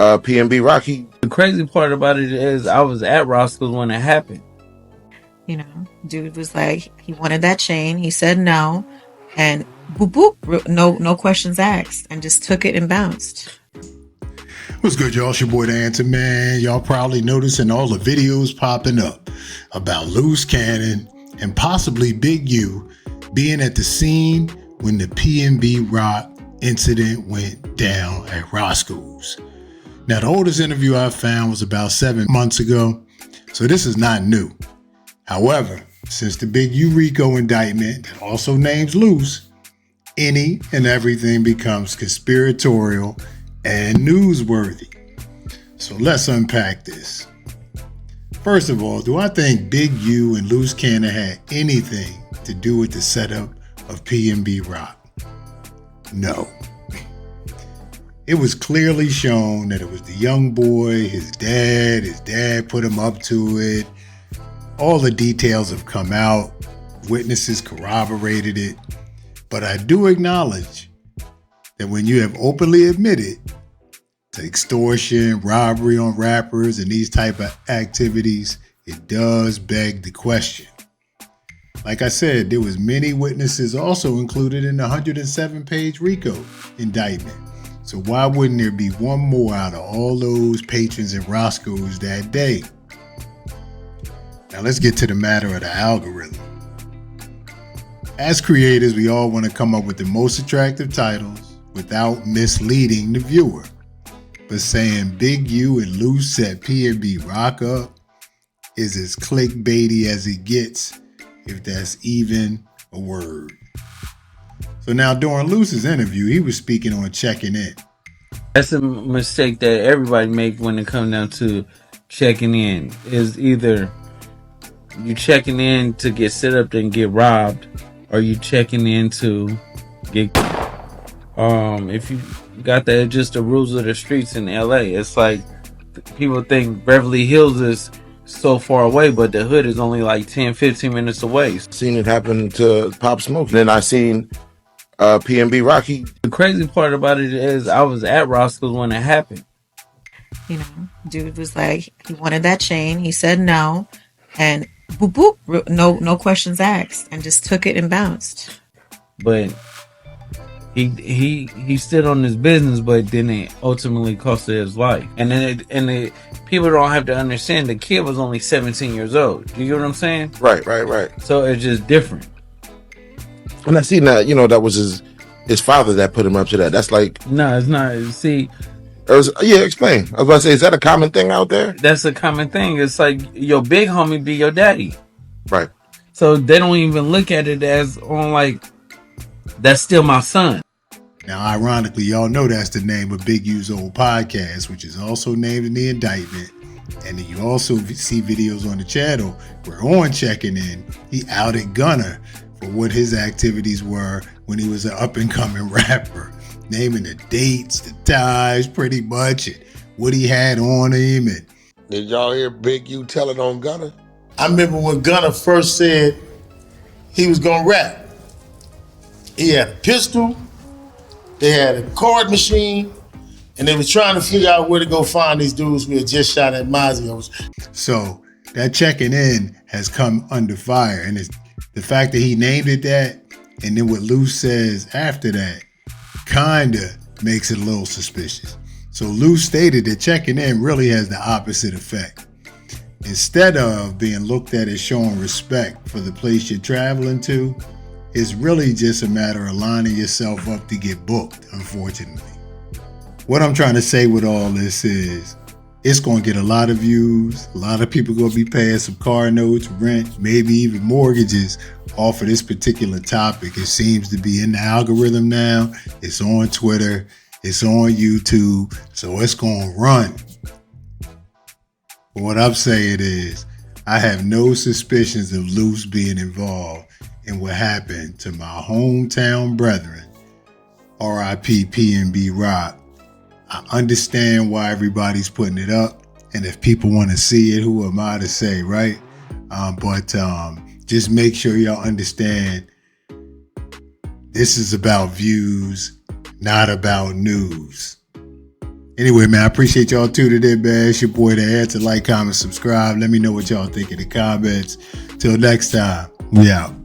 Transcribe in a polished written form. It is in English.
PNB Rocky. The crazy part about it is I was at Roscoe'S when it happened. You know, dude was like, he wanted that chain. He said no, and boop boop, no questions asked, and just took it and bounced. What's good, y'all? It's your boy, the Answer Man. Y'all probably noticing all the videos popping up about Luce Cannon and possibly Big U being at the scene when the PNB Rock incident went down at Roscoe'S. Now, the oldest interview I found was about 7 months ago, so this is not new. However, since the Big U RICO indictment that also names Luce, any and everything becomes conspiratorial and newsworthy. So let's unpack this. First of all, do I think Big U and Luce Cannon had anything to do with the setup of PNB Rock? No. It was clearly shown that it was the young boy, his dad put him up to it. All the details have come out. Witnesses corroborated it. But I do acknowledge that when you have openly admitted to extortion, robbery on rappers, and these type of activities, it does beg the question. Like I said, there was many witnesses also included in the 107-page RICO indictment. So why wouldn't there be one more out of all those patrons at Roscoe'S that day? Now let's get to the matter of the algorithm. As creators, we all want to come up with the most attractive titles without misleading the viewer. But saying Big U and Luce set PNB Rock up is as clickbaity as it gets, if that's even a word. So now during Luce's interview, he was speaking on checking in. That's a mistake that everybody makes when it comes down to checking in. Is either you checking in to get set up and get robbed, or you checking in to get if you got that, just the rules of the streets in LA. It's like people think Beverly Hills is so far away, but the hood is only like 10-15 minutes away. Seen it happen to Pop Smoke. Then I seen PNB Rocky. The crazy part about it is I was at Roscoe'S when it happened. You know, dude was like, he wanted that chain. He said no, and boop boop, no questions asked, and just took it and bounced. But he stood on his business, but then it ultimately costed his life. And then people don't have to understand the kid was only 17 years old. You get what I'm saying? Right. So it's just different. And I seen that, that was his father that put him up to that. That's like... No, it's not. See... explain. I was about to say, is that a common thing out there? That's a common thing. It's like your big homie be your daddy. Right. So they don't even look at it as on like, that's still my son. Now, ironically, y'all know that's the name of Big U's old podcast, which is also named in the indictment. And then you also see videos on the channel where on checking in, he outed Gunna for what his activities were when he was an up-and-coming rapper, naming the dates, the times, pretty much, and what he had on him. And did y'all hear Big U tell it on Gunna? I remember when Gunna first said he was gonna rap. He had a pistol, they had a card machine, and they was trying to figure out where to go find these dudes who had just shot at Mazio's. So that checking in has come under fire, and it's the fact that he named it that, and then what Luce says after that, kinda makes it a little suspicious. So Luce stated that checking in really has the opposite effect. Instead of being looked at as showing respect for the place you're traveling to, it's really just a matter of lining yourself up to get booked, unfortunately. What I'm trying to say with all this is, it's going to get a lot of views. A lot of people going to be paying some car notes, rent, maybe even mortgages off of this particular topic. It seems to be in the algorithm now. It's on Twitter. It's on YouTube. So it's going to run. But what I'm saying is, I have no suspicions of Luce being involved in what happened to my hometown brethren, R.I.P. PNB Rock. I understand why everybody's putting it up, and if people want to see it, who am I to say, right? But just make sure y'all understand this is about views, not about news. Anyway, man, I appreciate y'all tuning in, man. It's your boy, The Answer. Like, comment, subscribe. Let me know what y'all think in the comments. Till next time, we out.